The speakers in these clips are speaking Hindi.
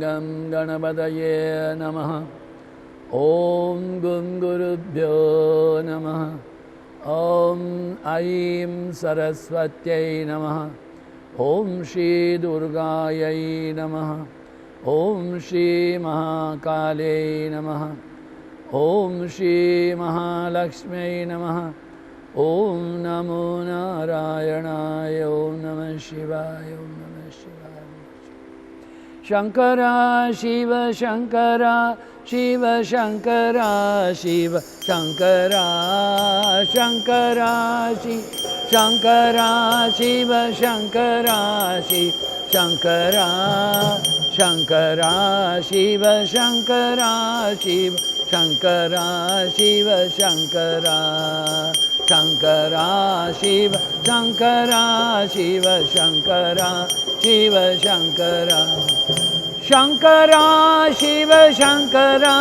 गं गणपतये नमः। ॐ गुं गुरुभ्यो नमः। ॐ ऐं सरस्वत्यै नमः। ॐ श्री दुर्गायै नमः। ॐ श्री महाकाल्यै नमः। ॐ श्री महालक्ष्म्यै नमः। ॐ नमो नारायणाय। ॐ नमः शिवाय। ॐ नमः शिवाय। शंकरा शिव शंकरा शिव शंकरा शिव शंकरा शंकरा शिव शंकरा शिव शंकरा शिव शंकरा शंकरा शिव शंकरा शिव शंकरा शिव शंकरा शंकरा शिव शंकरा शिव शंकरा शिव शंकरा शंकरा शिव शंकरा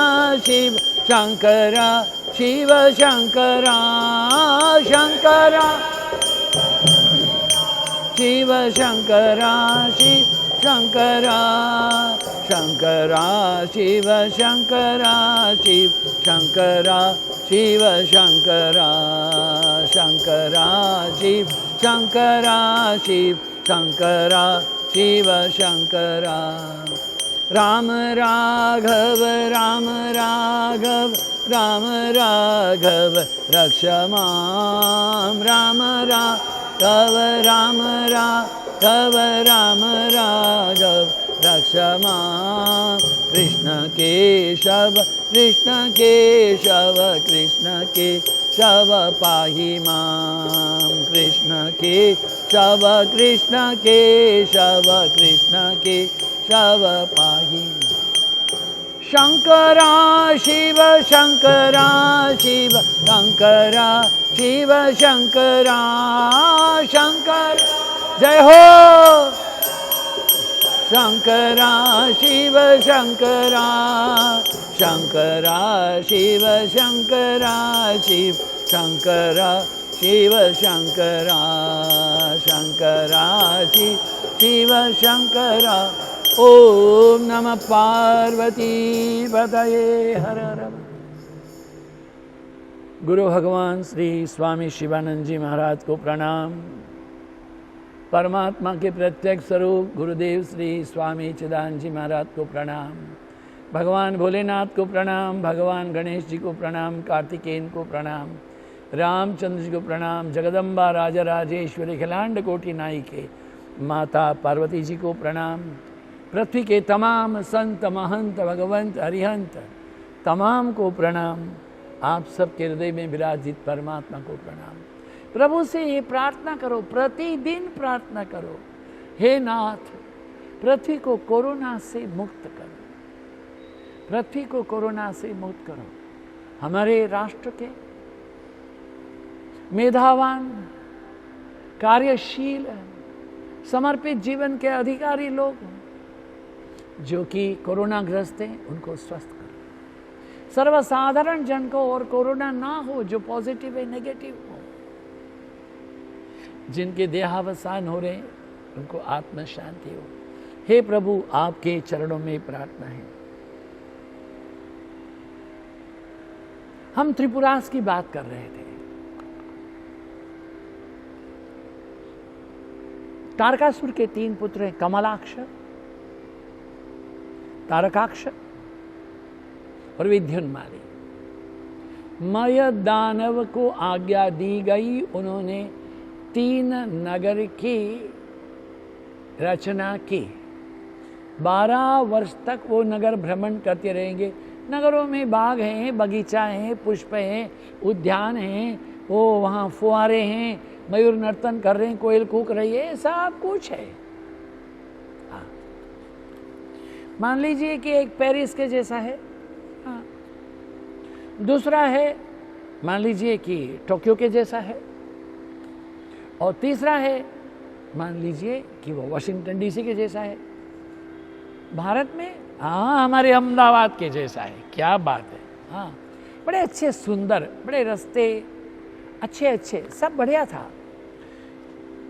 शिव शंकरा शिव शंकरा शंकरा शिव शंकरा शिव शंकरा शंकरा शिव शंकरा शिव शंकरा शिव शंकरा शंकरा शिव शंकरा शिव शंकरा शिव शंकरा राम राघव राम राघव राम राघव रक्ष मां राम राघव राम राघव राम राघव रक्ष मां कृष्ण केशव कृष्ण केशव कृष्ण केशव पाहि मां कृष्ण केशव कृष्ण केशव कृष्ण केशव पाहि शंकरा शिव शंकरा शिव शंकरा शिव शंकरा शंकर जय हो शंकरा शिव शंकरा शंकरा शिव शंकरा शिव शंकरा शिव शंकरा शंकरा शिव शंकरा। ओम नमः पार्वती पतये हर हर। गुरु भगवान श्री स्वामी शिवानंद जी महाराज को प्रणाम। परमात्मा के प्रत्यक्ष स्वरूप गुरुदेव श्री स्वामी चिदानंद जी महाराज को प्रणाम। भगवान भोलेनाथ को प्रणाम। भगवान गणेश जी को प्रणाम। कार्तिकेयन को प्रणाम। रामचंद्र जी को प्रणाम। जगदम्बा राजा राजेश्वरी खिलांड कोटि नायिके माता पार्वती जी को प्रणाम। पृथ्वी के तमाम संत महंत भगवंत हरिहंत तमाम को प्रणाम। आप सबके हृदय में विराजित परमात्मा को प्रणाम। प्रभु से ये प्रार्थना करो, प्रतिदिन प्रार्थना करो, हे नाथ पृथ्वी को कोरोना से मुक्त करो, पृथ्वी को कोरोना से मुक्त करो। हमारे राष्ट्र के मेधावान कार्यशील समर्पित जीवन के अधिकारी लोग जो कि कोरोना ग्रस्त हैं उनको स्वस्थ करो। सर्वसाधारण जन को और कोरोना ना हो, जो पॉजिटिव है नेगेटिव हो, जिनके देहावसान हो रहे उनको आत्म शांति हो। हे प्रभु आपके चरणों में प्रार्थना है। हम त्रिपुरास की बात कर रहे थे। तारकासुर के 3 पुत्र हैं, कमलाक्ष, तारकाक्ष और विद्युन्माली। मय दानव को आज्ञा दी गई, उन्होंने 3 नगर की रचना की। 12 वर्ष तक वो नगर भ्रमण करते रहेंगे। नगरों में बाग हैं, बगीचा हैं, पुष्प हैं, उद्यान हैं, वो वहाँ फुहारे हैं, मयूर नर्तन कर रहे हैं, कोयल कूक रही है, सब कुछ है। हाँ। मान लीजिए कि एक पेरिस के जैसा है। हाँ। दूसरा है मान लीजिए कि टोक्यो के जैसा है, और तीसरा है मान लीजिए कि वो वाशिंगटन डीसी के जैसा है। भारत में हाँ हमारे अहमदाबाद के जैसा है। क्या बात है। हाँ बड़े अच्छे सुंदर, बड़े रास्ते अच्छे अच्छे, सब बढ़िया था।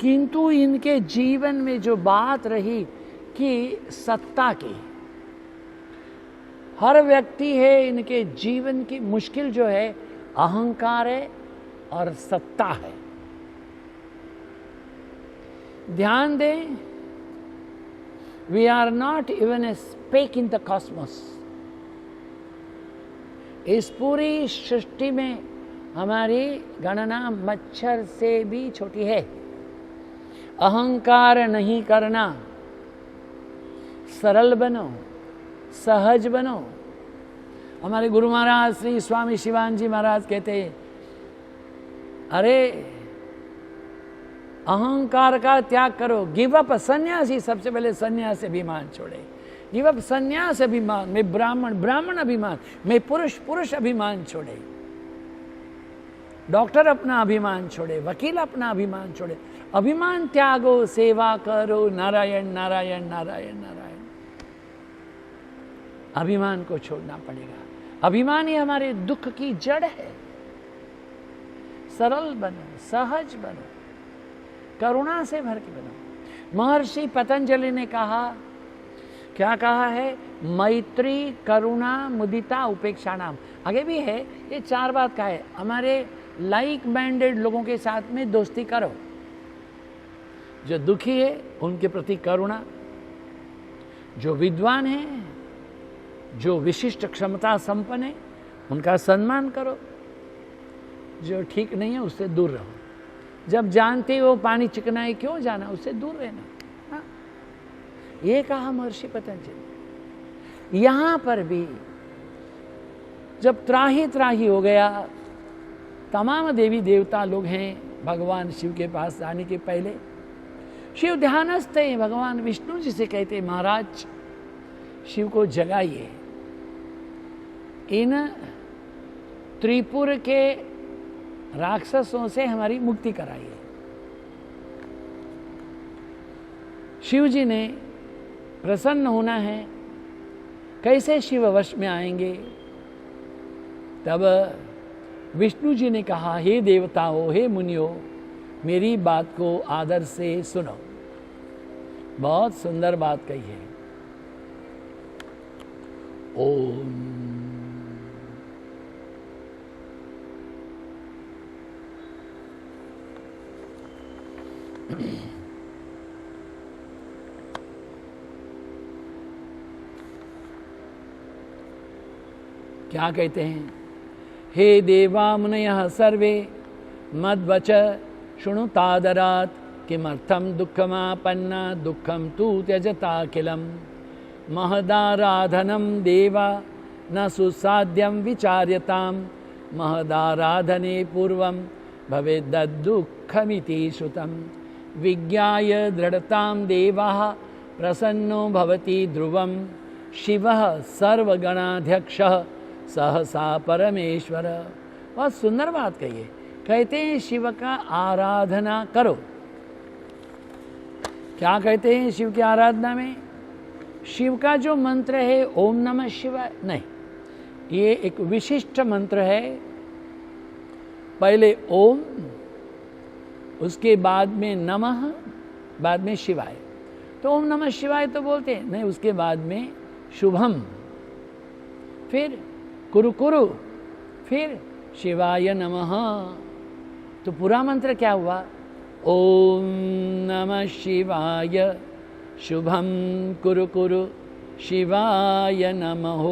किंतु इनके जीवन में जो बात रही कि सत्ता की, हर व्यक्ति है इनके जीवन की मुश्किल जो है अहंकार है और सत्ता है। ध्यान दें, we are not even a speck in the cosmos. इस पूरी सृष्टि में हमारी गणना मच्छर से भी छोटी है। अहंकार नहीं करना, सरल बनो, सहज बनो। हमारे गुरु महाराज श्री स्वामी शिवानंद महाराज कहते, अरे अहंकार का त्याग करो, गिव अप। सन्यासी सबसे पहले सन्यास अभिमान छोड़े। गिव अप सन्यास अभिमान, मैं ब्राह्मण, ब्राह्मण अभिमान, मैं पुरुष, पुरुष अभिमान छोड़े। डॉक्टर अपना अभिमान छोड़े, वकील अपना अभिमान छोड़े। अभिमान त्यागो, सेवा करो, नारायण नारायण नारायण नारायण। अभिमान को छोड़ना पड़ेगा। अभिमान ही हमारे दुख की जड़ है। सरल बनो, सहज बनो, करुणा से भर के बनो। महर्षि पतंजलि ने कहा, क्या कहा है? मैत्री, करुणा, मुदिता, उपेक्षा नाम। आगे भी है, ये 4 बात का है। हमारे लाइक माइंडेड लोगों के साथ में दोस्ती करो। जो दुखी है उनके प्रति करुणा, जो विद्वान है, जो विशिष्ट क्षमता संपन्न है, उनका सम्मान करो। जो ठीक नहीं है उससे दूर रहो। जब जानते हो पानी चिकना है, क्यों जाना, उससे दूर रहना। हाँ? ये कहा महर्षि पतंजलि। यहां पर भी जब त्राही त्राही हो गया, तमाम देवी देवता लोग हैं भगवान शिव के पास आने के पहले। शिव ध्यानस्थ हैं। भगवान विष्णु जी से कहते, महाराज शिव को जगाइए, इन त्रिपुर के राक्षसों से हमारी मुक्ति कराइए। शिव जी ने प्रसन्न होना है। कैसे शिव वश में आएंगे? तब विष्णु जी ने कहा, हे देवताओं, हे मुनियों, मेरी बात को आदर से सुनो। बहुत सुंदर बात कही है। ओम क्या कहते हैं? हे देवा मुनयः सर्वे मद्वच शृणुतादरात् किमर्थं दुःखमापन्ना दुःखं तु त्यजताखिलम् महदाराधनं देवा न सुसाध्यं विचार्यतां महदाराधने पूर्वं भवेद्दुःखमिति श्रुतं विज्ञाय दृढतां देवाः प्रसन्नो भवति ध्रुवं शिवः सर्वगणाध्यक्षः सहसा परमेश्वर। बहुत सुंदर बात कही है। कहते हैं शिव का आराधना करो। क्या कहते हैं शिव की आराधना में? शिव का जो मंत्र है ओम नमः शिवाय नहीं, ये एक विशिष्ट मंत्र है। पहले ओम, उसके बाद में नमः, बाद में शिवाय। तो ओम नमः शिवाय तो बोलते हैं नहीं, उसके बाद में शुभम, फिर कुरु कुरु, फिर शिवाय नमः। तो पूरा मंत्र क्या हुआ? ओम नमः शिवाय शुभम कुरु कुरु शिवाय नमः।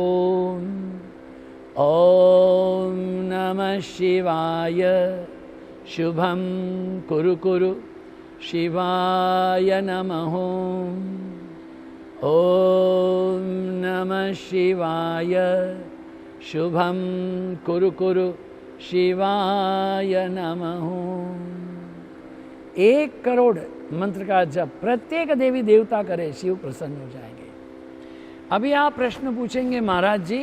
ओम नमः शिवाय शुभम कुरु कुरु शिवाय नमः। ओम नमः शिवाय शुभम कुरु कुरु शिवाय नमः। 1 करोड़ मंत्र का जप प्रत्येक देवी देवता करे, शिव प्रसन्न हो जाएंगे। अभी आप प्रश्न पूछेंगे, महाराज जी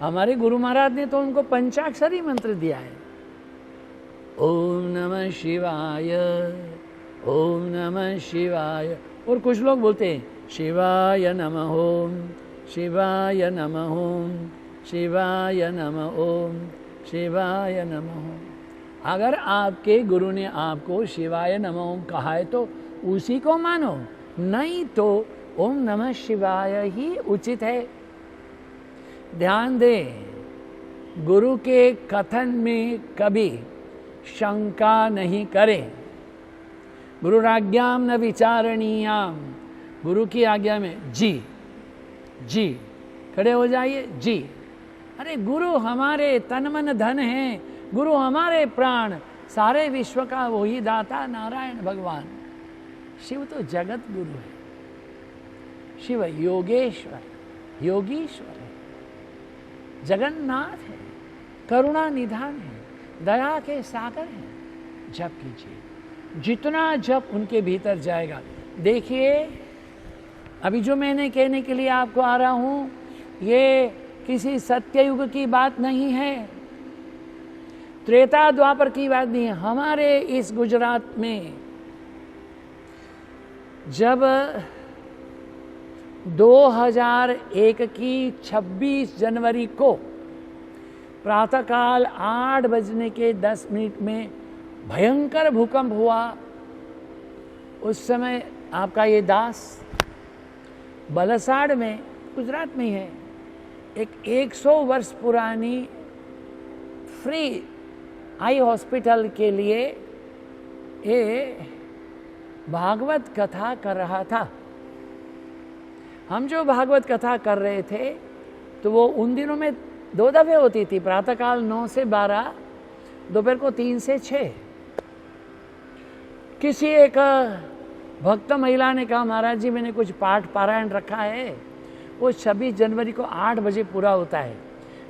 हमारे गुरु महाराज ने तो उनको पंचाक्षरी मंत्र दिया है, ओम नमः शिवाय, ओम नमः शिवाय। और कुछ लोग बोलते हैं शिवाय नमः ओम, शिवाय नमः ओम, शिवाय नमः ओम, शिवाय नमः। अगर आपके गुरु ने आपको शिवाय नमः कहा है तो उसी को मानो, नहीं तो ओम नमः शिवाय ही उचित है। ध्यान दें, गुरु के कथन में कभी शंका नहीं करें। गुरुराज्ञाम न विचारणीयाम, गुरु की आज्ञा में जी जी, खड़े हो जाइए जी। अरे गुरु हमारे तन मन धन हैं, गुरु हमारे प्राण, सारे विश्व का वही दाता नारायण भगवान। शिव तो जगत गुरु है, शिव योगेश्वर योगीश्वर है, जगन्नाथ है, करुणा निधान है, दया के सागर है। जप कीजिए, जितना जप उनके भीतर जाएगा। देखिए, अभी जो मैंने कहने के लिए आपको आ रहा हूं, ये किसी सत्ययुग की बात नहीं है, त्रेता द्वापर की बात नहीं है। हमारे इस गुजरात में जब 2001 की 26 जनवरी को प्रातःकाल 8:10 में भयंकर भूकंप हुआ, उस समय आपका ये दास बलसाड़ में, गुजरात में है, एक 100 वर्ष पुरानी फ्री आई हॉस्पिटल के लिए ये भागवत कथा कर रहा था। हम जो भागवत कथा कर रहे थे तो वो उन दिनों में 2 दफे होती थी, प्रातःकाल 9 से 12, दोपहर को 3 से 6। किसी एक भक्त महिला ने कहा, महाराज जी मैंने कुछ पाठ पारायण रखा है, वो 26 जनवरी को 8 बजे पूरा होता है,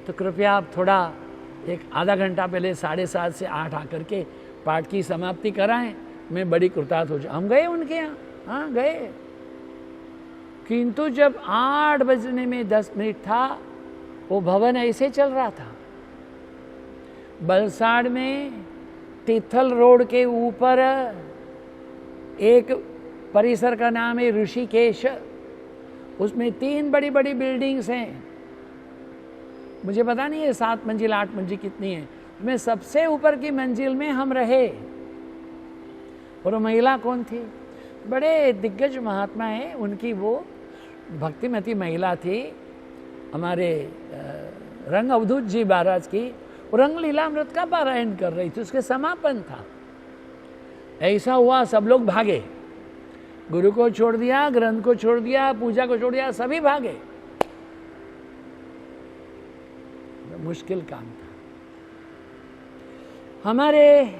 तो कृपया आप थोड़ा एक आधा घंटा पहले 7:30 से 8 आकर के पाठ की समाप्ति कराएं, मैं बड़ी कृतार्थ हो जाऊँ। हम गए उनके यहाँ, हाँ गए, किंतु जब 8 बजने में 10 मिनट था, वो भवन ऐसे चल रहा था। बलसाड़ में तिथल रोड के ऊपर एक परिसर का नाम है ऋषिकेश, उसमें 3 बड़ी बड़ी बिल्डिंग्स हैं। मुझे पता नहीं है 7 मंजिल 8 मंजिल कितनी है, उसमें सबसे ऊपर की मंजिल में हम रहे। और वो महिला कौन थी? बड़े दिग्गज महात्मा है, उनकी वो भक्तिमती महिला थी, हमारे रंग अवधूत जी महाराज की। रंग लीलामृत का पारायण कर रही थी, उसके समापन था। ऐसा हुआ, सब लोग भागे, गुरु को छोड़ दिया, ग्रंथ को छोड़ दिया, पूजा को छोड़ दिया, सभी भागे। मुश्किल काम था। हमारे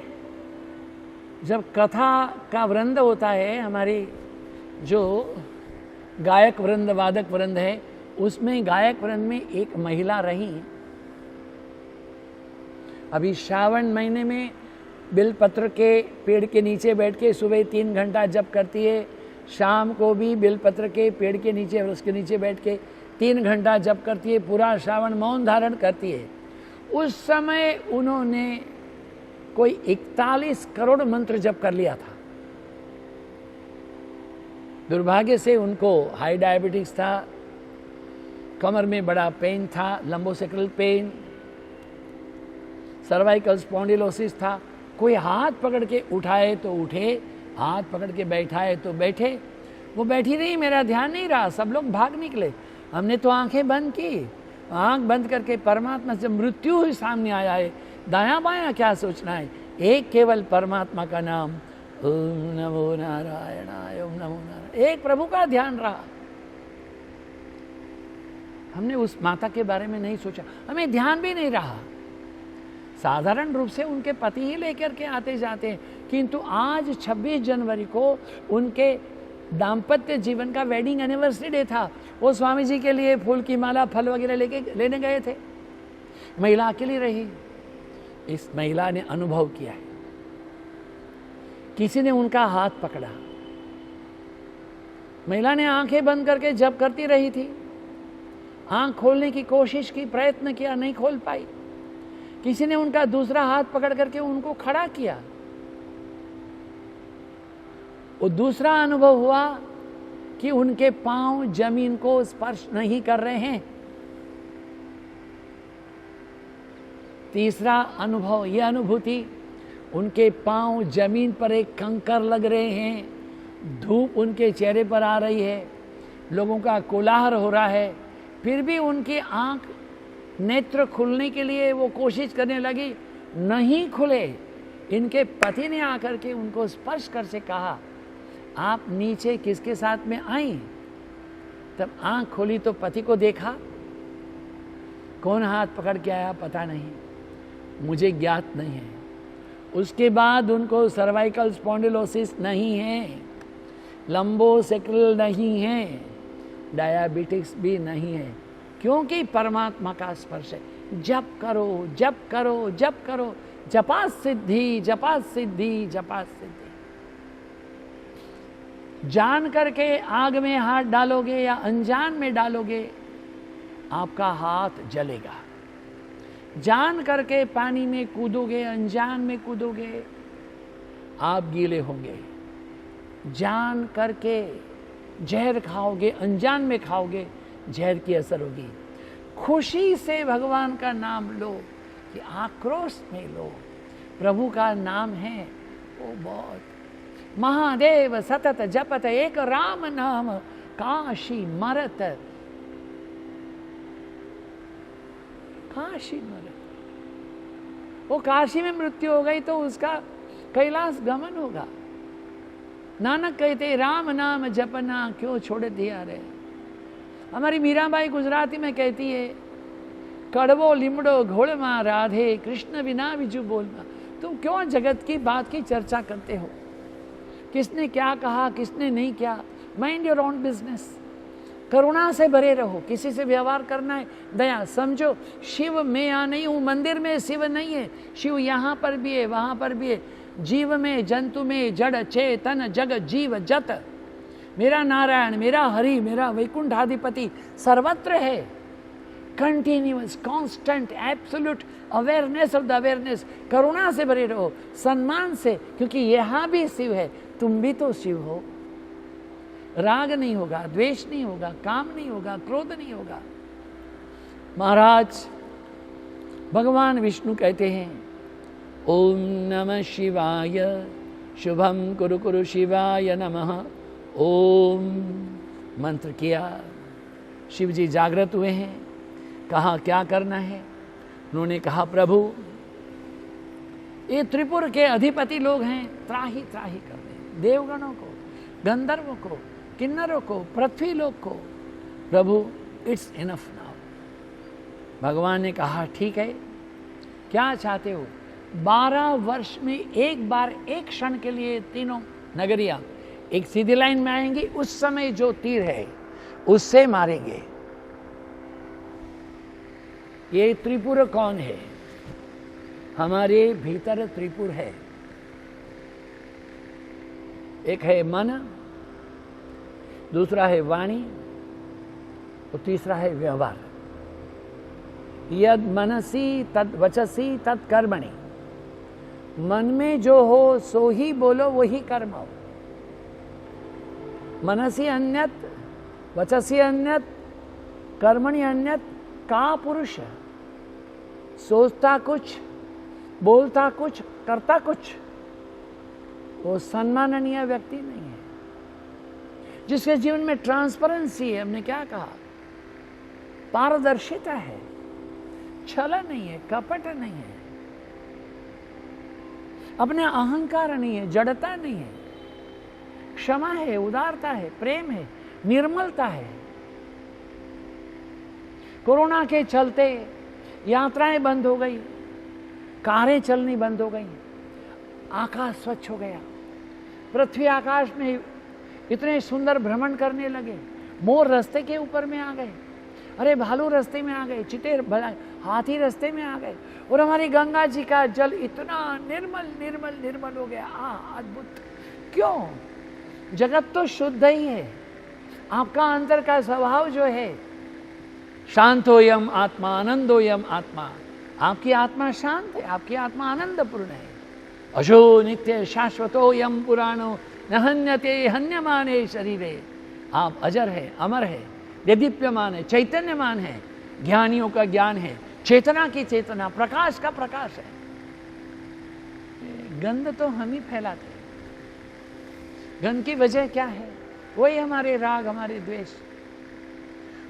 जब कथा का वृंद होता है, हमारी जो गायक वृंद वादक वृंद है, उसमें गायक वृंद में एक महिला रही। अभी श्रावण महीने में बिलपत्र के पेड़ के नीचे बैठ के सुबह 3 घंटा जप करती है, शाम को भी बिलपत्र के पेड़ के नीचे और उसके नीचे बैठ के 3 घंटा जप करती है, पूरा श्रावण मौन धारण करती है। उस समय उन्होंने कोई 41 करोड़ मंत्र जप कर लिया था। दुर्भाग्य से उनको हाई डायबिटीज था, कमर में बड़ा पेन था, लंबोसेक्रल पेन, सर्वाइकल स्पॉन्डिलोसिस था। कोई हाथ पकड़ के उठाए तो उठे, हाथ पकड़ के बैठाए तो बैठे। वो बैठी रही, मेरा ध्यान नहीं रहा, सब लोग भाग निकले। हमने तो आंखें बंद की, आंख बंद करके परमात्मा से मृत्यु ही सामने आया है, दायां बायां क्या सोचना है, एक केवल परमात्मा का नाम, ओम नमो नारायणाय, ओम नमो नारायण, एक प्रभु का ध्यान रहा। हमने उस माता के बारे में नहीं सोचा, हमें ध्यान भी नहीं रहा। साधारण रूप से उनके पति ही लेकर के आते जाते हैं, किंतु आज 26 जनवरी को उनके दाम्पत्य जीवन का वेडिंग एनिवर्सरी डे था। वो स्वामी जी के लिए फूल की माला, फल वगैरह लेने गए थे। महिला अकेली रही। इस महिला ने अनुभव किया है, किसी ने उनका हाथ पकड़ा, महिला ने आंखें बंद करके जप करती रही थी, आंख खोलने की कोशिश की, प्रयत्न किया, नहीं खोल पाई। किसी ने उनका दूसरा हाथ पकड़ करके उनको खड़ा किया। वो दूसरा अनुभव हुआ कि उनके पांव जमीन को स्पर्श नहीं कर रहे हैं। तीसरा अनुभव, यह अनुभूति, उनके पांव जमीन पर एक कंकर लग रहे हैं, धूप उनके चेहरे पर आ रही है, लोगों का कोलाहल हो रहा है, फिर भी उनकी आंख नेत्र खुलने के लिए वो कोशिश करने लगी, नहीं खुले। इनके पति ने आकर के उनको स्पर्श कर से कहा, आप नीचे किसके साथ में आई? तब आंख खोली तो पति को देखा, कौन हाथ पकड़ के आया पता नहीं, मुझे ज्ञात नहीं है। उसके बाद उनको सर्वाइकल स्पॉन्डिलोसिस नहीं है, लंबोसेक्रल नहीं है, डायबिटिक्स भी नहीं है, क्योंकि परमात्मा का स्पर्श है। जप करो, जप करो, जप करो, जपा सिद्धि, जपा सिद्धि, जपा सिद्धि। जान करके आग में हाथ डालोगे या अनजान में डालोगे, आपका हाथ जलेगा। जान करके पानी में कूदोगे, अनजान में कूदोगे, आप गीले होंगे। जान करके जहर खाओगे, अनजान में खाओगे, जहर की असर होगी। खुशी से भगवान का नाम लो कि आक्रोश में लो, प्रभु का नाम है वो बहुत। महादेव सतत जपत एक राम नाम, काशी मरत, काशी मरत। वो काशी में मृत्यु हो गई तो उसका कैलाश गमन होगा। नानक कहते राम नाम जपना क्यों छोड़ दिया रे। हमारी मीराबाई गुजराती में कहती है, कड़वो लिमड़ो घोड़मा राधे, कृष्ण बिना बिजू बोलना। तुम क्यों जगत की बात की चर्चा करते हो? किसने क्या कहा, किसने नहीं किया, माइंड योर ओन बिजनेस। करुणा से भरे रहो, किसी से व्यवहार करना है दया समझो। शिव में यहाँ नहीं हूँ, मंदिर में शिव नहीं है, शिव यहाँ पर भी है, वहाँ पर भी है। जीव में, जंतु में, जड़ चेतन जग जीव जत, मेरा नारायण, मेरा हरि, मेरा वैकुंठाधिपति सर्वत्र है। Continuous, constant, absolute awareness of the awareness. करुणा से भरे रहो, सम्मान से, क्योंकि यहाँ भी शिव है, तुम भी तो शिव हो। राग नहीं होगा, द्वेष नहीं होगा, काम नहीं होगा, क्रोध नहीं होगा। महाराज भगवान विष्णु कहते हैं, ओम नमः शिवाय, शुभम कुरु कुरु शिवाय नमः। ओम मंत्र किया, शिव जी जागृत हुए हैं। कहा क्या करना है? उन्होंने कहा, प्रभु ये त्रिपुर के अधिपति लोग हैं, त्राही त्राही कर दें, देवगणों को, गंधर्वों को, किन्नरों को, पृथ्वी लोक को। प्रभु इट्स इनफ नाउ। भगवान ने कहा ठीक है, क्या चाहते हो? 12 वर्ष में एक बार, एक क्षण के लिए तीनों नगरियां एक सीधी लाइन में आएंगी, उस समय जो तीर है उससे मारेंगे। ये त्रिपुर कौन है? हमारे भीतर त्रिपुर है। एक है मन, दूसरा है वाणी और तीसरा है व्यवहार। यद मनसी तद वचसी तद कर्मणि। मन में जो हो सो ही बोलो, वही कर्म हो। मनसी अन्यत, वचसी अन्यत, कर्मणि अन्यत। का पुरुष सोचता कुछ, बोलता कुछ, करता कुछ, वो सम्माननीय व्यक्ति नहीं है। जिसके जीवन में ट्रांसपेरेंसी है, हमने क्या कहा, पारदर्शिता है, छल नहीं है, कपट नहीं है, अपने अहंकार नहीं है, जड़ता नहीं है, क्षमा है, उदारता है, प्रेम है, निर्मलता है। कोरोना के चलते यात्राएं बंद हो गई, कारें चलनी बंद हो गई, आकाश स्वच्छ हो गया, पृथ्वी आकाश में इतने सुंदर भ्रमण करने लगे, मोर रास्ते के ऊपर में आ गए, अरे भालू रास्ते में आ गए, चीते, हाथी रास्ते में आ गए, और हमारी गंगा जी का जल इतना निर्मल निर्मल निर्मल हो गया। अद्भुत। क्यों? जगत तो शुद्ध ही है। आपका अंतर का स्वभाव जो है, शांतोयम आत्मा आनंदोयम आत्मा, आपकी आत्मा शांत है, आपकी आत्मा आनंदपूर्ण है। अशो नित्य शाश्वतोयम पुराणो न हन्यते हन्यमाने शरीरे। आप अजर है, अमर है, देदीप्यमान है, चैतन्यमान है, ज्ञानियों का ज्ञान है, चेतना की चेतना, प्रकाश का प्रकाश है। गंध तो हम ही फैलाते हैं। गंध की वजह क्या है? वही हमारे राग, हमारे द्वेष।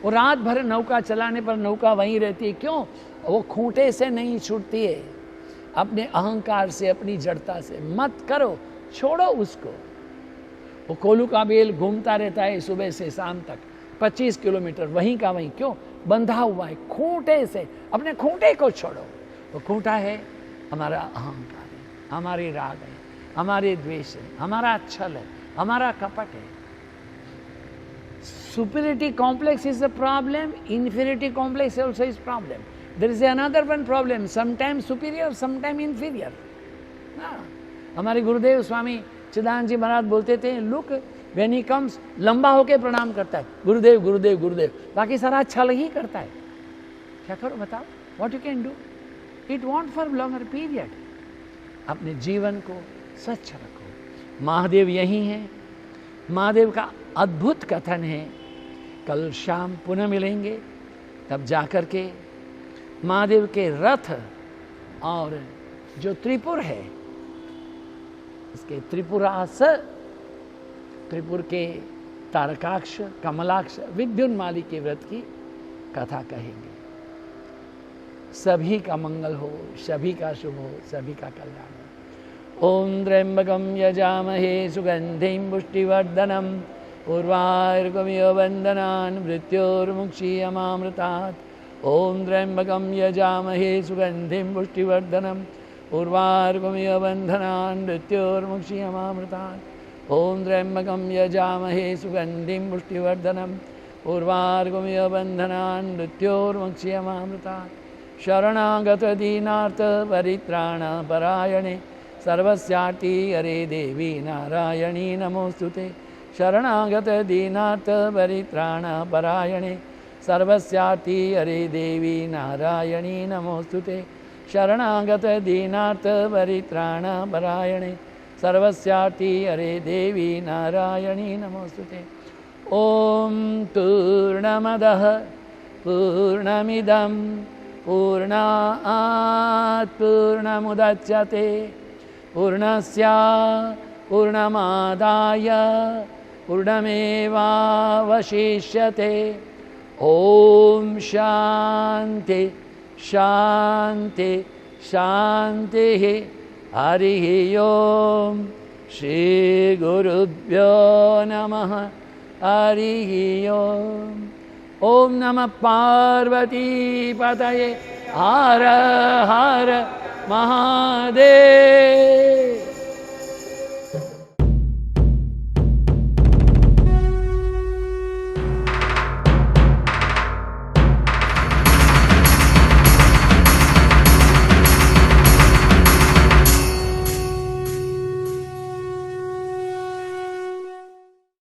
वो रात भर नौका चलाने पर नौका वहीं रहती है। क्यों? वो खूंटे से नहीं छूटती है, अपने अहंकार से, अपनी जड़ता से। मत करो, छोड़ो उसको। वो कोलू का बेल घूमता रहता है सुबह से शाम तक 25 किलोमीटर, वहीं का वहीं। क्यों? बंधा हुआ है खूंटे से। अपने खूंटे को छोड़ो। वो खूंटा है हमारा अहंकार है, हमारे राग है, हमारे द्वेष है, हमारा छल है, हमारा कपट है। Superiority complex is the problem. Inferiority complex also is problem. There is another one problem. Sometimes superior, sometimes inferior. हमारे गुरुदेव स्वामी चिदानंद जी महाराज बोलते थे, लुक व्हेन ही कम्स, लंबा होके प्रणाम करता है, गुरुदेव गुरुदेव गुरुदेव, बाकी सारा छल ही करता है। क्या करो बताओ? What you can do? It won't for longer period. अपने जीवन को स्वच्छ रखो। महादेव यही है। महादेव का अद्भुत कथन है। कल शाम पुनः मिलेंगे, तब जाकर के महादेव के रथ और जो त्रिपुर है, इसके त्रिपुरास, त्रिपुर के तारकाक्ष, कमलाक्ष, विद्युन्माली के व्रत की कथा कहेंगे। सभी का मंगल हो, सभी का शुभ हो, सभी का कल्याण हो। ओम त्र्यंबकं यजामहे सुगंधिं पुष्टिवर्धनम् उर्वारुकमिव बन्धनान् मृत्योर्मुक्षीयमामृतात्। ओम त्र्यंबकं यजामहे सुगंधिं पुष्टिवर्धनम् उर्वारुकमिव बन्धनान् मृत्योर्मुक्षीयमामृतात्। ओम त्र्यंबकं यजामहे सुगंधिं पुष्टिवर्धनम् उर्वारुकमिव बन्धनान् मृत्योर्मुक्षीयमामृतात्। शरणागत दीनार्थ परित्राण परायणे सर्वस्यार्ति हरे देवी नारायणी नमोस्तुते। शरणागत दीनार्थ परित्राण परायणे सर्वस्यार्ति हरे देवी नारायणी नमोस्तुते। शरणागत दीनार्थ परित्राण परायणे सर्वस्यार्ति हरे देवी नारायणी नमोस्तुते। ओम पूर्णमदः पूर्णमिदं पूर्णात् पूर्णमुदच्यते पूर्णस्य पूर्णमादाय पूर्णमेवावशिष्यते। ओम शांति शांति शांति। हरि ओम। श्री गुरुभ्यो नमः। हरि ओम। ओम नमः पार्वती पतये। हर हर महादेव।